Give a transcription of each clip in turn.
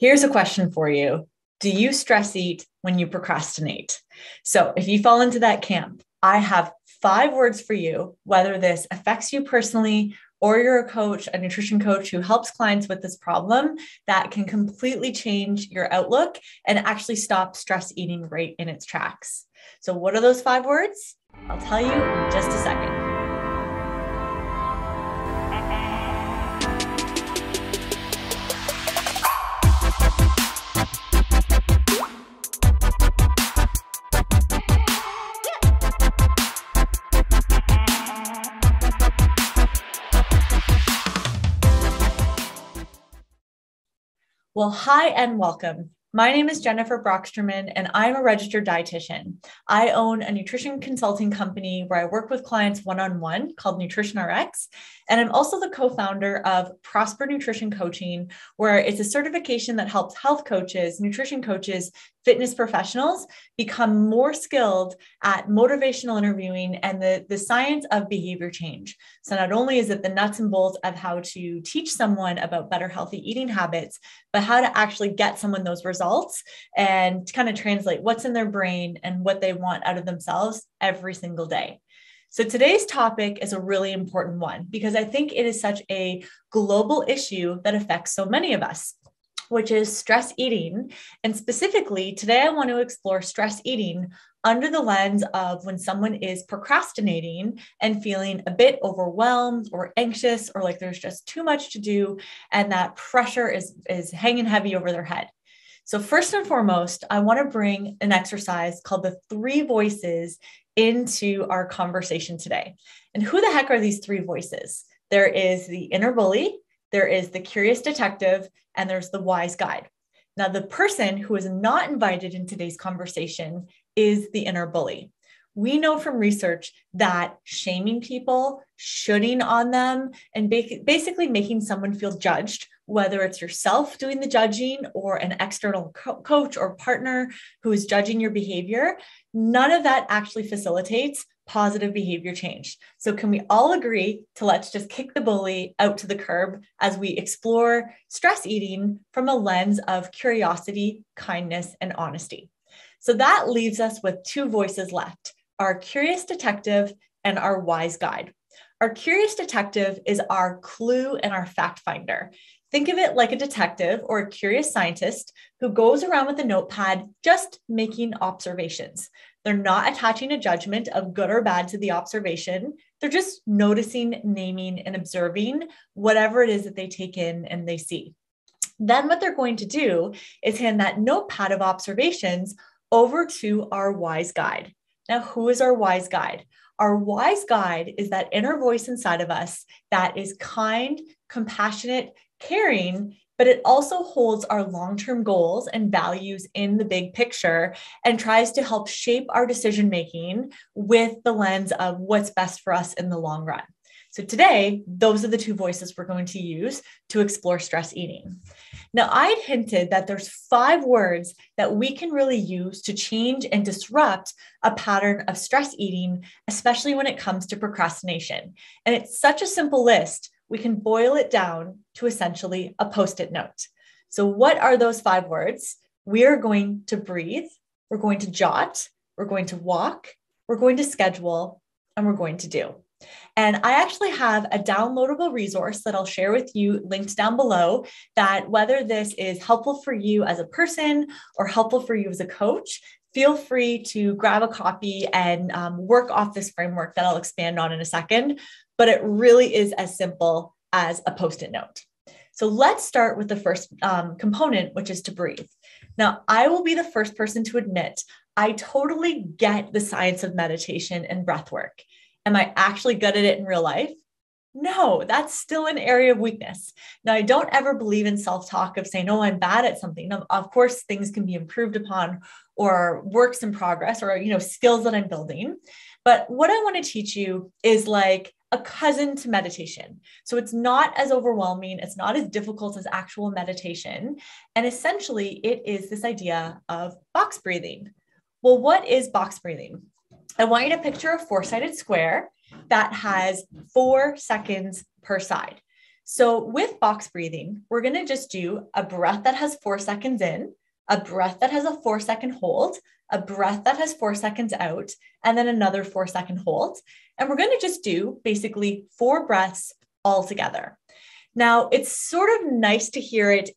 Here's a question for you. Do you stress eat when you procrastinate? So if you fall into that camp, I have 5 words for you, whether this affects you personally or you're a coach, a nutrition coach who helps clients with this problem, that can completely change your outlook and actually stop stress eating right in its tracks. So what are those 5 words? I'll tell you in just a second. Well, hi and welcome. My name is Jennifer Broxterman, and I'm a registered dietitian. I own a nutrition consulting company where I work with clients one-on-one called Nutrition RX. And I'm also the co-founder of Prosper Nutrition Coaching, where it's a certification that helps health coaches, nutrition coaches, fitness professionals become more skilled at motivational interviewing and the science of behavior change. So not only is it the nuts and bolts of how to teach someone about better healthy eating habits, but how to actually get someone those results and kind of translate what's in their brain and what they want out of themselves every single day. So today's topic is a really important one because I think it is such a global issue that affects so many of us, which is stress eating. And specifically, today I want to explore stress eating under the lens of when someone is procrastinating and feeling a bit overwhelmed or anxious, or like there's just too much to do and that pressure is hanging heavy over their head. So first and foremost, I want to bring an exercise called the 3 voices into our conversation today. And who the heck are these 3 voices? There is the inner bully, there is the curious detective, and there's the wise guide. Now, the person who is not invited in today's conversation is the inner bully. We know from research that shaming people, shooting on them, and basically making someone feel judged, whether it's yourself doing the judging or an external coach or partner who is judging your behavior, none of that actually facilitates positive behavior change. So can we all agree to let's just kick the bully out to the curb as we explore stress eating from a lens of curiosity, kindness, and honesty? So that leaves us with 2 voices left, our curious detective and our wise guide. Our curious detective is our clue and our fact finder. Think of it like a detective or a curious scientist who goes around with a notepad just making observations. They're not attaching a judgment of good or bad to the observation. They're just noticing, naming, and observing whatever it is that they take in and they see. Then what they're going to do is hand that notepad of observations over to our wise guide. Now, who is our wise guide? Our wise guide is that inner voice inside of us that is kind, compassionate, caring, but it also holds our long-term goals and values in the big picture and tries to help shape our decision-making with the lens of what's best for us in the long run. So today, those are the 2 voices we're going to use to explore stress eating. Now, I'd hinted that there's 5 words that we can really use to change and disrupt a pattern of stress eating, especially when it comes to procrastination. And it's such a simple list, we can boil it down to essentially a Post-it note. So what are those 5 words? We are going to breathe, we're going to jot, we're going to walk, we're going to schedule, and we're going to do. And I actually have a downloadable resource that I'll share with you linked down below that whether this is helpful for you as a person or helpful for you as a coach, feel free to grab a copy and work off this framework that I'll expand on in a second. But it really is as simple as a Post-it note. So let's start with the first component, which is to breathe. Now, I will be the first person to admit I totally get the science of meditation and breath work. Am I actually good at it in real life? No, that's still an area of weakness. Now, I don't ever believe in self-talk of saying, oh, I'm bad at something. Now, of course, things can be improved upon or works in progress or, skills that I'm building. But what I want to teach you is like a cousin to meditation. So it's not as overwhelming. It's not as difficult as actual meditation. And essentially, it is this idea of box breathing. Well, what is box breathing? I want you to picture a 4-sided square that has 4 seconds per side. So with box breathing, we're going to just do a breath that has 4 seconds in, a breath that has a 4-second hold, a breath that has 4 seconds out, and then another 4-second hold. And we're going to just do basically 4 breaths all together. Now, it's sort of nice to hear it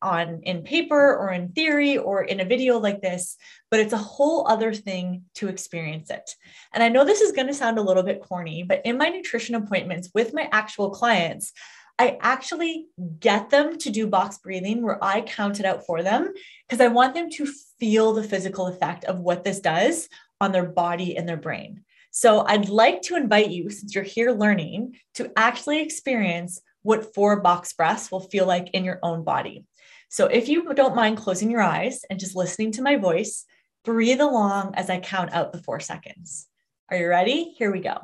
in paper or in theory or in a video like this, but it's a whole other thing to experience it. And I know this is going to sound a little bit corny, but in my nutrition appointments with my actual clients, I actually get them to do box breathing where I count it out for them because I want them to feel the physical effect of what this does on their body and their brain. So I'd like to invite you, since you're here learning, to actually experience what 4 box breaths will feel like in your own body. So if you don't mind closing your eyes and just listening to my voice, breathe along as I count out the 4 seconds. Are you ready? Here we go.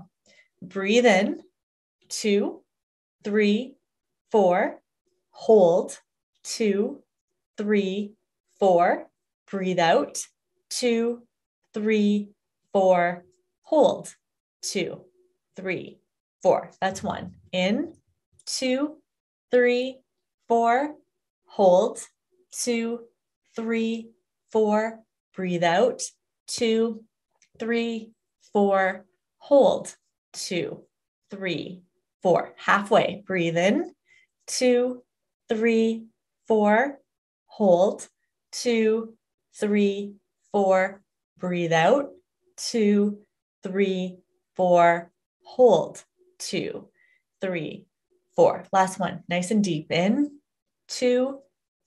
Breathe in, 2, 3, 4, hold, 2, 3, 4, breathe out, 2, 3, 4, hold, 2, 3, 4. That's 1. In, 2, 3, 4, hold, 2, 3, 4, breathe out, 2, 3, 4, hold, 2, 3, 4. Halfway, breathe in, 2, 3, 4, hold, 2, 3, 4, breathe out, 2, 3, 4, hold, 2, 3, 4. Last one, nice and deep. In, 2,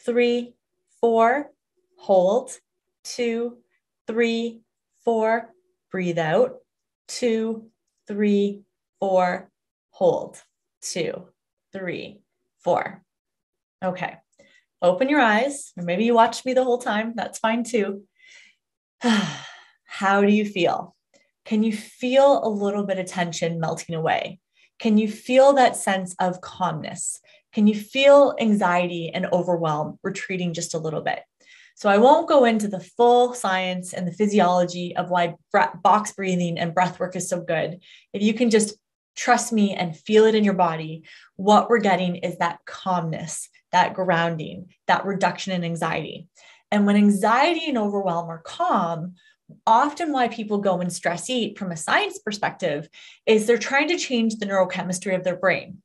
3, 4, hold, 2, 3, 4, breathe out, 2, 3, 4, hold, 2, 3, 4. Okay. Open your eyes, or maybe you watched me the whole time. That's fine too. How do you feel? Can you feel a little bit of tension melting away? Can you feel that sense of calmness? Can you feel anxiety and overwhelm retreating just a little bit? So I won't go into the full science and the physiology of why box breathing and breath work is so good. If you can just trust me and feel it in your body, what we're getting is that calmness, that grounding, that reduction in anxiety. And when anxiety and overwhelm are calm, often why people go and stress eat from a science perspective is they're trying to change the neurochemistry of their brain.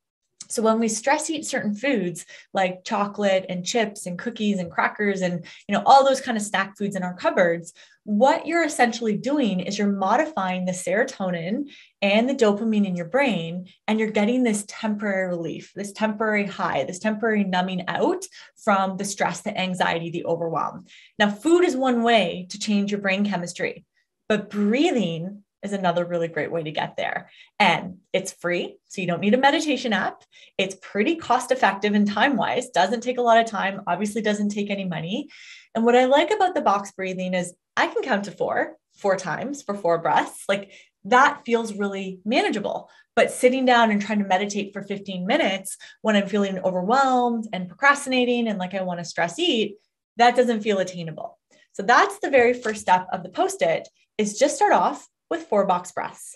So when we stress eat certain foods like chocolate and chips and cookies and crackers and all those kind of snack foods in our cupboards, what you're essentially doing is you're modifying the serotonin and the dopamine in your brain, and you're getting this temporary relief, this temporary high, this temporary numbing out from the stress, the anxiety, the overwhelm. Now, food is one way to change your brain chemistry, but breathing is another really great way to get there. And it's free, so you don't need a meditation app. It's pretty cost effective and time-wise, doesn't take a lot of time, obviously doesn't take any money. And what I like about the box breathing is I can count to 4 times for 4 breaths. Like that feels really manageable. But sitting down and trying to meditate for 15 minutes when I'm feeling overwhelmed and procrastinating and like I want to stress eat, that doesn't feel attainable. So that's the very first step of the Post-it, is just start off with 4 box breaths.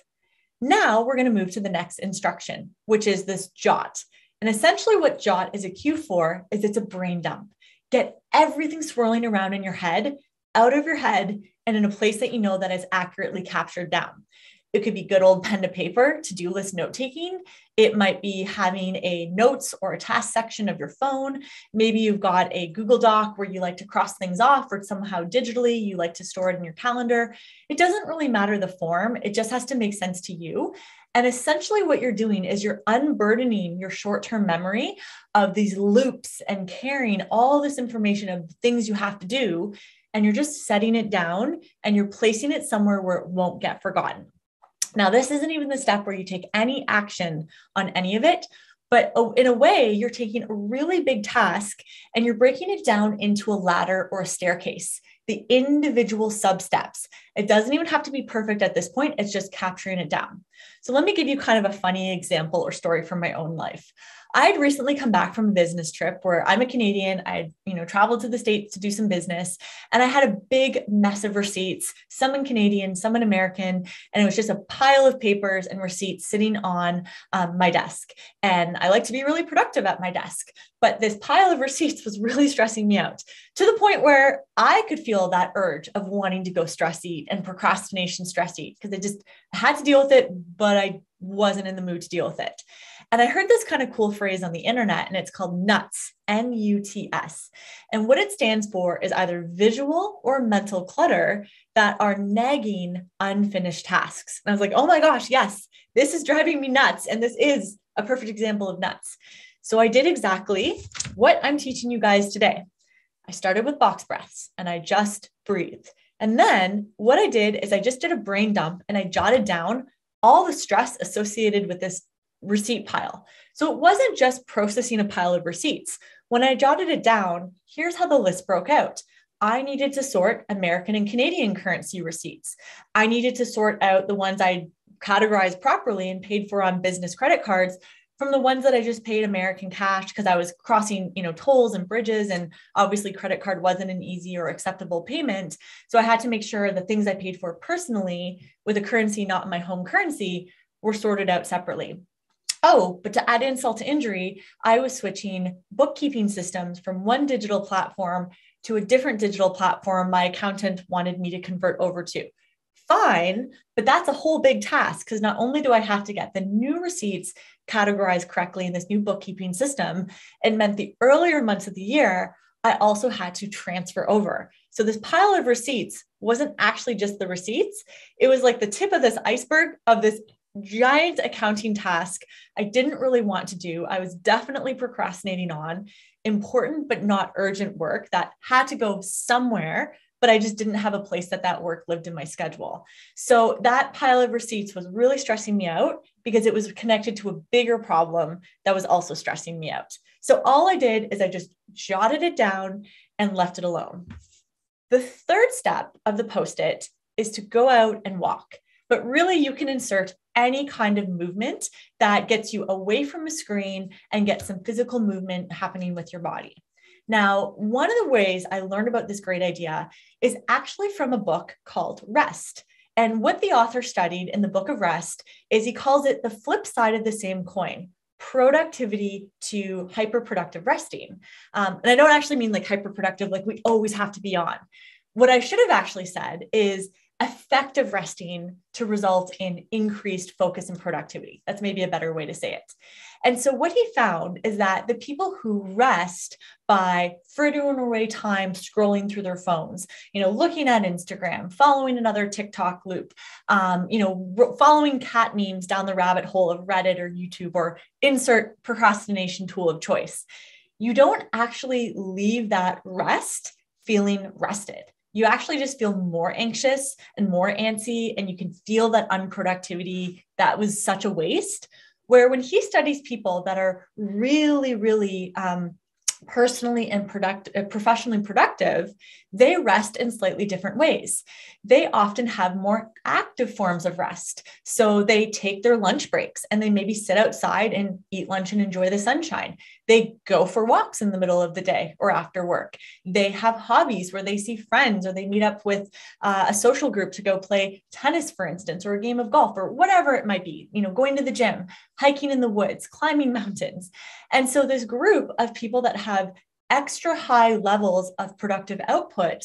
Now we're going to move to the next instruction, which is this jot. And essentially what jot is a cue for is it's a brain dump. Get everything swirling around in your head, out of your head, and in a place that you know that is accurately captured down. It could be good old pen to paper, to-do list note-taking. It might be having a notes or a task section of your phone. Maybe you've got a Google Doc where you like to cross things off, or somehow digitally you like to store it in your calendar. It doesn't really matter the form. It just has to make sense to you. And essentially what you're doing is you're unburdening your short-term memory of these loops and carrying all this information of things you have to do. And you're just setting it down and you're placing it somewhere where it won't get forgotten. Now, this isn't even the step where you take any action on any of it, but in a way, you're taking a really big task and you're breaking it down into a ladder or a staircase, the individual sub-steps. It doesn't even have to be perfect at this point. It's just capturing it down. So let me give you kind of a funny example or story from my own life. I had recently come back from a business trip where I'm a Canadian. I had, traveled to the States to do some business, and I had a big mess of receipts, some in Canadian, some in American, and it was just a pile of papers and receipts sitting on my desk. And I like to be really productive at my desk, but this pile of receipts was really stressing me out to the point where I could feel that urge of wanting to go stress eat and procrastination stress eat because I had to deal with it, but I wasn't in the mood to deal with it. And I heard this kind of cool phrase on the internet, and it's called NUTS, NUTS. And what it stands for is either visual or mental clutter that are nagging unfinished tasks. And I was like, oh my gosh, yes, this is driving me nuts. And this is a perfect example of nuts. So I did exactly what I'm teaching you guys today. I started with box breaths and I just breathed. And then what I did is I just did a brain dump and I jotted down all the stress associated with this receipt pile. So it wasn't just processing a pile of receipts. When I jotted it down, here's how the list broke out. I needed to sort American and Canadian currency receipts. I needed to sort out the ones I categorized properly and paid for on business credit cards from the ones that I just paid American cash because I was crossing, tolls and bridges, and obviously credit card wasn't an easy or acceptable payment. So I had to make sure the things I paid for personally with a currency not in my home currency were sorted out separately. Oh, but to add insult to injury, I was switching bookkeeping systems from one digital platform to a different digital platform my accountant wanted me to convert over to. Fine, but that's a whole big task because not only do I have to get the new receipts categorized correctly in this new bookkeeping system, it meant the earlier months of the year, I also had to transfer over. So this pile of receipts wasn't actually just the receipts. It was like the tip of this iceberg of this giant accounting task I didn't really want to do. I was definitely procrastinating on important but not urgent work that had to go somewhere, but I just didn't have a place that work lived in my schedule. So that pile of receipts was really stressing me out because it was connected to a bigger problem that was also stressing me out. So all I did is I just jotted it down and left it alone. The third step of the Post-it is to go out and walk. But really, you can insert any kind of movement that gets you away from a screen and get some physical movement happening with your body. Now, one of the ways I learned about this great idea is actually from a book called Rest. And what the author studied in the book of Rest is he calls it the flip side of the same coin, productivity to hyperproductive resting. And I don't actually mean like hyperproductive, like we always have to be on. What I should have actually said is effective resting to result in increased focus and productivity. That's maybe a better way to say it. And so what he found is that the people who rest by frittering away time scrolling through their phones, looking at Instagram, following another TikTok loop, following cat memes down the rabbit hole of Reddit or YouTube or insert procrastination tool of choice, you don't actually leave that rest feeling rested. You actually just feel more anxious and more antsy, and you can feel that unproductivity that was such a waste. Where when he studies people that are really, really personally and professionally productive, they rest in slightly different ways. They often have more active forms of rest. So they take their lunch breaks and they maybe sit outside and eat lunch and enjoy the sunshine. They go for walks in the middle of the day or after work. They have hobbies where they see friends or they meet up with a social group to go play tennis, for instance, or a game of golf or whatever it might be, going to the gym, hiking in the woods, climbing mountains. And so this group of people that have extra high levels of productive output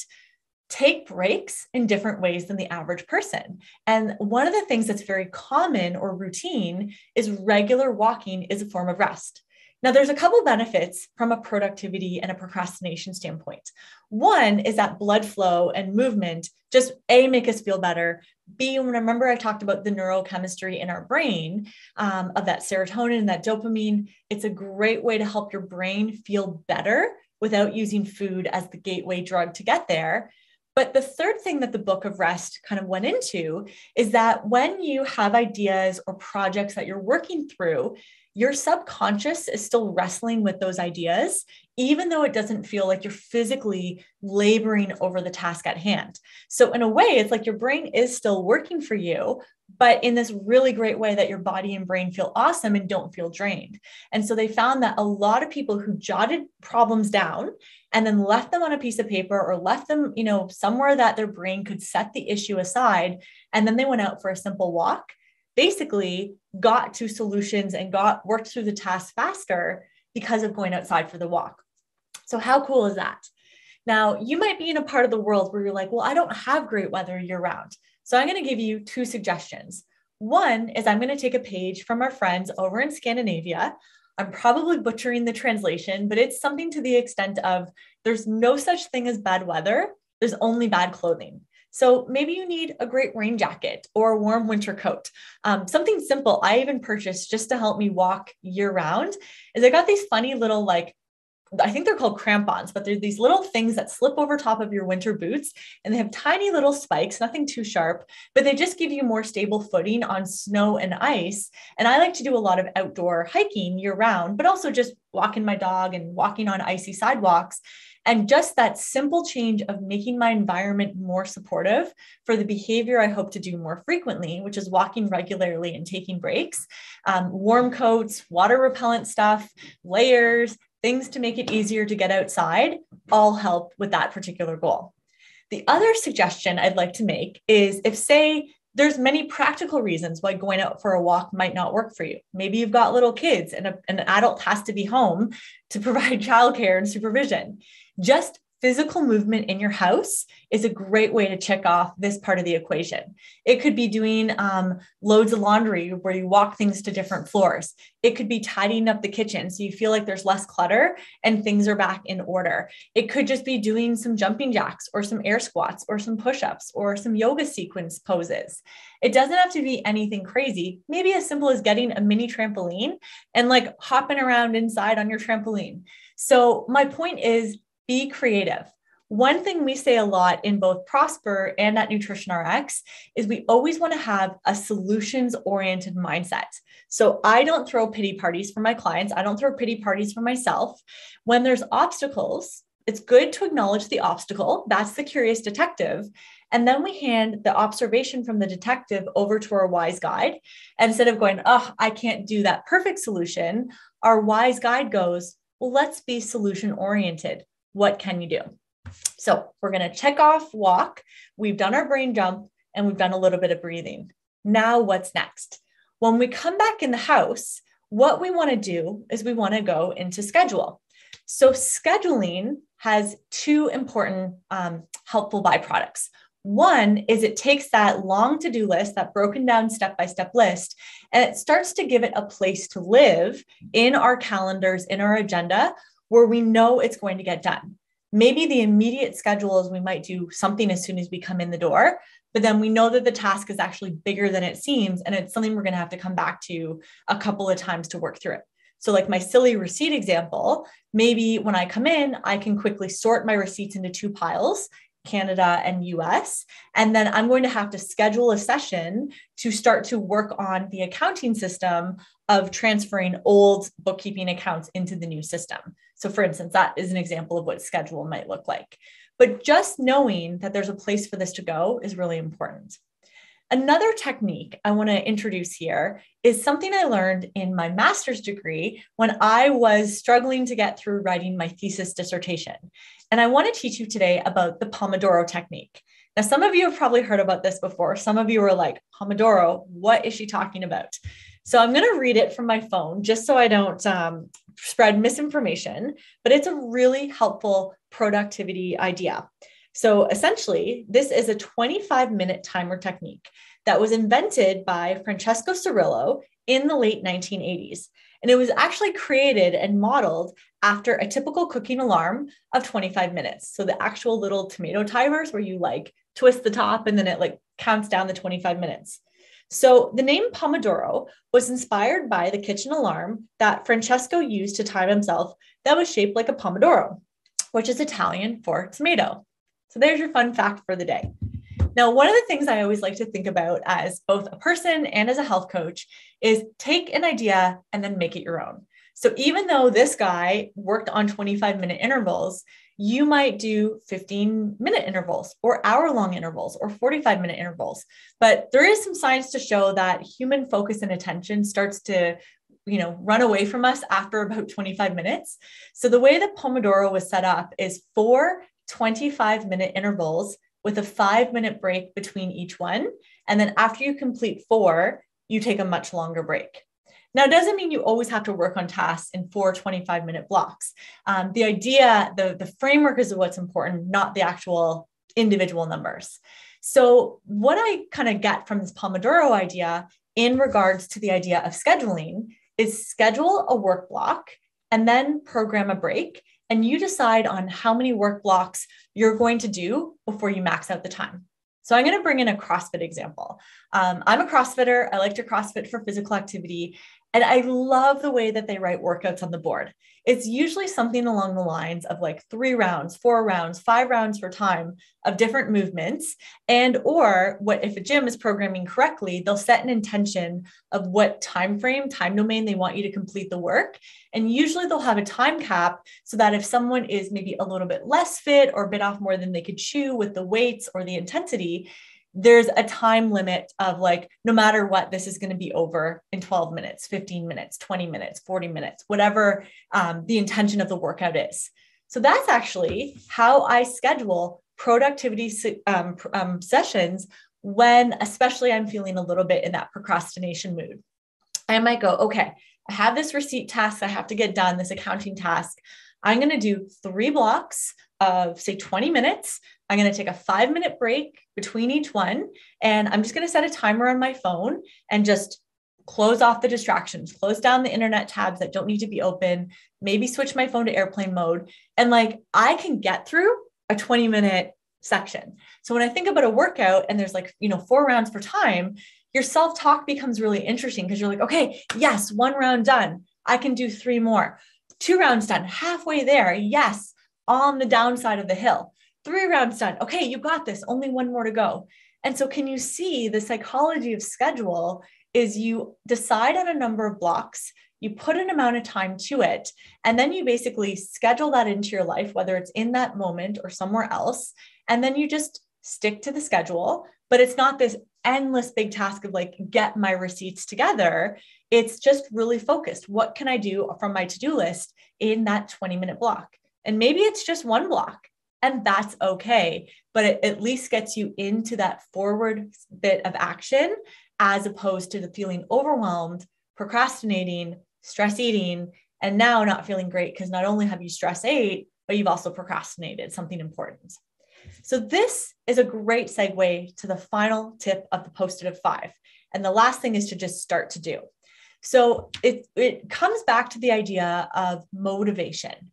take breaks in different ways than the average person. And one of the things that's very common or routine is regular walking is a form of rest. Now, there's a couple benefits from a productivity and a procrastination standpoint. One is that blood flow and movement just A, make us feel better. B, remember I talked about the neurochemistry in our brain of that serotonin and that dopamine. It's a great way to help your brain feel better without using food as the gateway drug to get there. But the third thing that the Book of Rest kind of went into is that when you have ideas or projects that you're working through, your subconscious is still wrestling with those ideas, even though it doesn't feel like you're physically laboring over the task at hand. So in a way, it's like your brain is still working for you, but in this really great way that your body and brain feel awesome and don't feel drained. And so they found that a lot of people who jotted problems down and then left them on a piece of paper or left them, somewhere that their brain could set the issue aside, and then they went out for a simple walk, basically got to solutions and worked through the task faster because of going outside for the walk. So how cool is that? Now, you might be in a part of the world where you're like, well, I don't have great weather year round. So I'm going to give you 2 suggestions. One is I'm going to take a page from our friends over in Scandinavia. I'm probably butchering the translation, but it's something to the extent of there's no such thing as bad weather. There's only bad clothing. So maybe you need a great rain jacket or a warm winter coat. Something simple I even purchased just to help me walk year round is I got these funny little, I think they're called crampons, but they're these little things that slip over top of your winter boots, and they have tiny little spikes, nothing too sharp, but they just give you more stable footing on snow and ice. And I like to do a lot of outdoor hiking year round, but also just walking my dog and walking on icy sidewalks. And just that simple change of making my environment more supportive for the behavior I hope to do more frequently, which is walking regularly and taking breaks, warm coats, water repellent stuff, layers, things to make it easier to get outside, all help with that particular goal. The other suggestion I'd like to make is if, say, there's many practical reasons why going out for a walk might not work for you. Maybe you've got little kids and an adult has to be home to provide childcare and supervision. Just physical movement in your house is a great way to check off this part of the equation. It could be doing loads of laundry where you walk things to different floors. It could be tidying up the kitchen so you feel like there's less clutter and things are back in order. It could just be doing some jumping jacks or some air squats or some push-ups or some yoga sequence poses. It doesn't have to be anything crazy. Maybe as simple as getting a mini trampoline and hopping around inside on your trampoline. So my point is, be creative. One thing we say a lot in both Prosper and at Nutrition RX is we always want to have a solutions-oriented mindset. So I don't throw pity parties for my clients. I don't throw pity parties for myself. When there's obstacles, it's good to acknowledge the obstacle. That's the curious detective. And then we hand the observation from the detective over to our wise guide. And instead of going, oh, I can't do that perfect solution, our wise guide goes, well, let's be solution-oriented. What can you do? So we're going to check off walk. We've done our brain jump and we've done a little bit of breathing. Now what's next? When we come back in the house, what we want to do is we want to go into schedule. So scheduling has 2 important helpful byproducts. One is it takes that long to-do list, that broken down step-by-step list, and it starts to give it a place to live in our calendars, in our agenda, where we know it's going to get done. Maybe the immediate schedule is we might do something as soon as we come in the door, but then we know that the task is actually bigger than it seems, and it's something we're going to have to come back to a couple of times to work through it. So like my silly receipt example, maybe when I come in, I can quickly sort my receipts into 2 piles, Canada and US. And then I'm going to have to schedule a session to start to work on the accounting system of transferring old bookkeeping accounts into the new system. So for instance, that is an example of what schedule might look like. But just knowing that there's a place for this to go is really important. Another technique I want to introduce here is something I learned in my master's degree when I was struggling to get through writing my thesis dissertation. And I want to teach you today about the Pomodoro Technique. Now, some of you have probably heard about this before. Some of you are like, Pomodoro, what is she talking about? So I'm going to read it from my phone just so I don't spread misinformation, but it's a really helpful productivity idea. So essentially, this is a 25-minute timer technique that was invented by Francesco Cirillo in the late 1980s. And it was actually created and modeled after a typical cooking alarm of 25 minutes. So the actual little tomato timers where you twist the top and then it counts down the 25 minutes. So the name Pomodoro was inspired by the kitchen alarm that Francesco used to time himself that was shaped like a pomodoro, which is Italian for tomato. So there's your fun fact for the day. Now, one of the things I always like to think about as both a person and as a health coach is take an idea and then make it your own. So even though this guy worked on 25-minute intervals, you might do 15-minute intervals or hour-long intervals or 45-minute intervals. But there is some science to show that human focus and attention starts to run away from us after about 25 minutes. So the way that Pomodoro was set up is 4 25-minute intervals with a 5-minute break between each one. And then after you complete 4, you take a much longer break. Now, it doesn't mean you always have to work on tasks in 4 25-minute blocks. The idea, the framework is what's important, not the actual individual numbers. So what I kind of get from this Pomodoro idea in regards to the idea of scheduling is schedule a work block and then program a break. And you decide on how many work blocks you're going to do before you max out the time. So I'm going to bring in a CrossFit example. I'm a CrossFitter. I like to CrossFit for physical activity. And I love the way that they write workouts on the board. It's usually something along the lines of like 3 rounds, 4 rounds, 5 rounds for time of different movements. And or what if a gym is programming correctly, they'll set an intention of what time frame, time domain they want you to complete the work. And usually they'll have a time cap so that if someone is maybe a little bit less fit or bit off more than they could chew with the weights or the intensity, there's a time limit of like, no matter what, this is going to be over in 12 minutes, 15 minutes, 20 minutes, 40 minutes, whatever the intention of the workout is. So that's actually how I schedule productivity sessions when, especially I'm feeling a little bit in that procrastination mood. I might go, okay, I have this receipt task I have to get done, this accounting task. I'm going to do 3 blocks of say 20 minutes. I'm going to take a 5-minute break between each one. And I'm just going to set a timer on my phone and just close off the distractions, close down the internet tabs that don't need to be open, maybe switch my phone to airplane mode. And like, I can get through a 20-minute section. So when I think about a workout and there's like, 4 rounds for time, your self-talk becomes really interesting because you're like, okay, yes, 1 round done. I can do 3 more. 2 rounds done, halfway there. Yes, on the downside of the hill. 3 rounds done. Okay, you got this. Only 1 more to go. And so can you see the psychology of schedule is you decide on a number of blocks, you put an amount of time to it, and then you basically schedule that into your life, whether it's in that moment or somewhere else. And then you just stick to the schedule, but it's not this endless big task of like, get my receipts together. It's just really focused. What can I do from my to-do list in that 20-minute block? And maybe it's just 1 block. And that's okay, but it at least gets you into that forward bit of action as opposed to the feeling overwhelmed, procrastinating, stress eating, and now not feeling great because not only have you stress ate, but you've also procrastinated something important. So this is a great segue to the final tip of the Post-it of 5. And the last thing is to just start to do. So it comes back to the idea of motivation.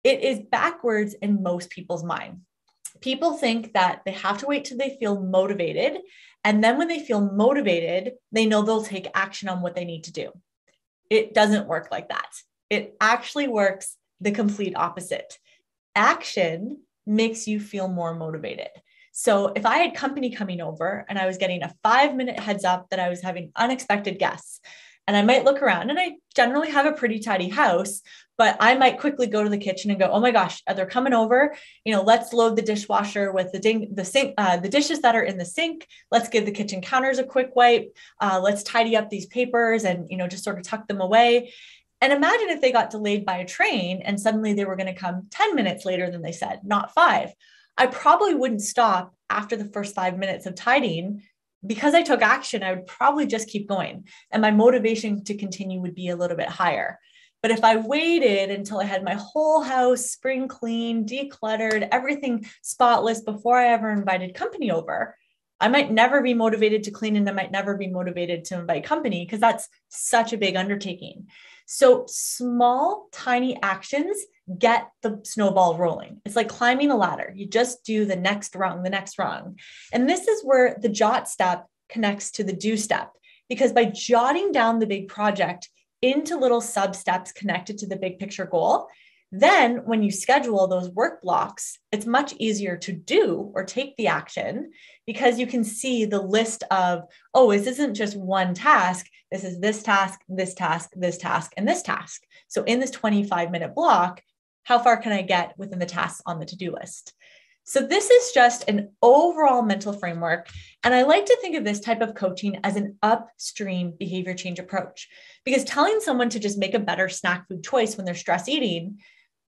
It is backwards in most people's mind. People think that they have to wait till they feel motivated. And then when they feel motivated, they know they'll take action on what they need to do. It doesn't work like that. It actually works the complete opposite. Action makes you feel more motivated. So if I had company coming over and I was getting a 5-minute heads up that I was having unexpected guests, and I might look around, and I generally have a pretty tidy house, but I might quickly go to the kitchen and go, oh my gosh, they're coming over. Let's load the dishwasher with the sink, the dishes that are in the sink. Let's give the kitchen counters a quick wipe. Let's tidy up these papers and, just sort of tuck them away. And imagine if they got delayed by a train and suddenly they were going to come 10 minutes later than they said, not 5. I probably wouldn't stop after the first 5 minutes of tidying. Because I took action, I would probably just keep going. And my motivation to continue would be a little bit higher. But if I waited until I had my whole house spring clean, decluttered, everything spotless before I ever invited company over, I might never be motivated to clean and I might never be motivated to invite company because that's such a big undertaking. So small, tiny actions get the snowball rolling. It's like climbing a ladder. You just do the next rung, the next rung. And this is where the jot step connects to the do step, because by jotting down the big project into little sub steps connected to the big picture goal, Then when you schedule those work blocks, it's much easier to do or take the action because you can see the list of, oh, this isn't just one task. This is this task, this task, this task, and this task. So in this 25-minute block, how far can I get within the tasks on the to-do list? So this is just an overall mental framework. And I like to think of this type of coaching as an upstream behavior change approach, because telling someone to just make a better snack food choice when they're stress eating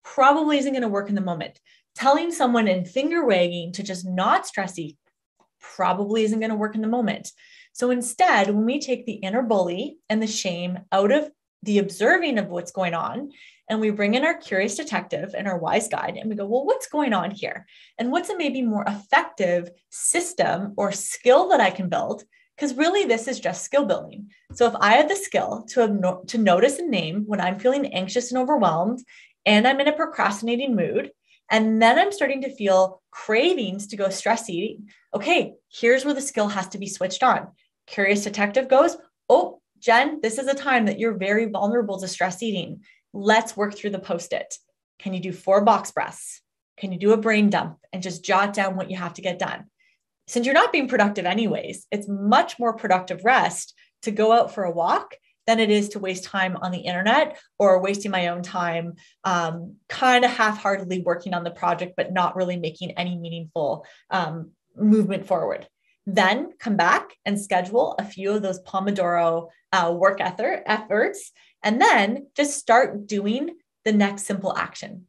probably isn't going to work in the moment. Telling someone in finger wagging to just not stress eat probably isn't going to work in the moment. So instead, when we take the inner bully and the shame out of the observing of what's going on, and we bring in our curious detective and our wise guide, and we go, well, what's going on here? And what's a maybe more effective system or skill that I can build? Because really, this is just skill building. So if I have the skill to notice and name when I'm feeling anxious and overwhelmed, and I'm in a procrastinating mood, and then I'm starting to feel cravings to go stress eating, okay, here's where the skill has to be switched on. Curious detective goes, oh, Jen, this is a time that you're very vulnerable to stress eating. Let's work through the Post-it. Can you do 4 box breaths? Can you do a brain dump and just jot down what you have to get done? Since you're not being productive anyways, it's much more productive rest to go out for a walk than it is to waste time on the internet or wasting my own time, kind of half-heartedly working on the project, but not really making any meaningful movement forward. Then come back and schedule a few of those Pomodoro work efforts, and then just start doing the next simple action,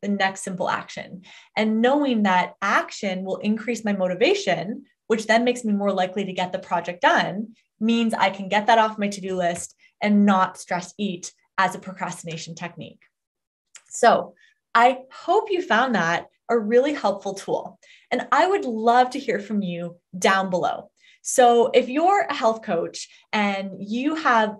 and knowing that action will increase my motivation, which then makes me more likely to get the project done, means I can get that off my to-do list and not stress eat as a procrastination technique. So I hope you found that a really helpful tool. And I would love to hear from you down below. So if you're a health coach and you have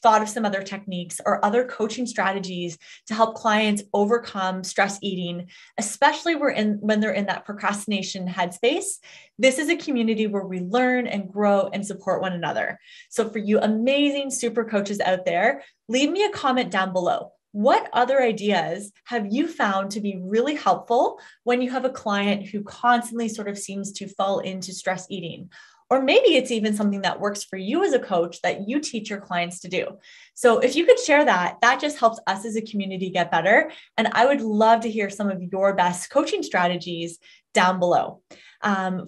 thought of some other techniques or other coaching strategies to help clients overcome stress eating, especially when they're in that procrastination headspace, this is a community where we learn and grow and support one another. So for you amazing super coaches out there, leave me a comment down below. What other ideas have you found to be really helpful when you have a client who constantly sort of seems to fall into stress eating? Or maybe it's even something that works for you as a coach that you teach your clients to do. So if you could share that, that just helps us as a community get better. And I would love to hear some of your best coaching strategies down below.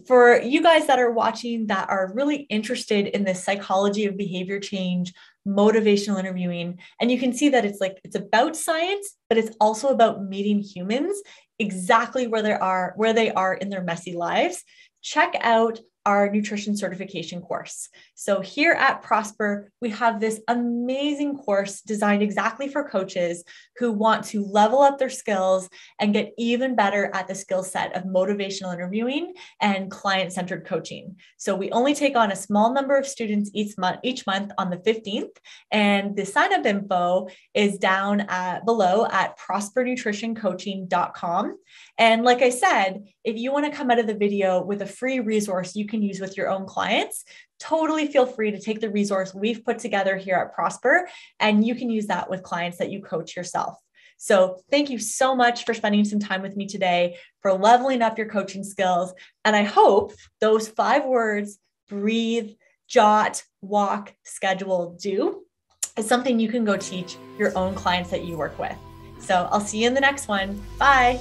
For you guys that are watching that are really interested in this psychology of behavior change, motivational interviewing, and you can see that it's about science, but it's also about meeting humans exactly where they are in their messy lives. Check out our nutrition certification course. So here at Prosper, we have this amazing course designed exactly for coaches who want to level up their skills and get even better at the skill set of motivational interviewing and client-centered coaching. So we only take on a small number of students each month on the 15th, and the sign-up info is down below at prospernutritioncoaching.com. And like I said, if you want to come out of the video with a free resource you can use with your own clients, totally feel free to take the resource we've put together here at Prosper, and you can use that with clients that you coach yourself. So thank you so much for spending some time with me today, for leveling up your coaching skills. And I hope those 5 words, breathe, jot, walk, schedule, do, is something you can go teach your own clients that you work with. So I'll see you in the next one. Bye.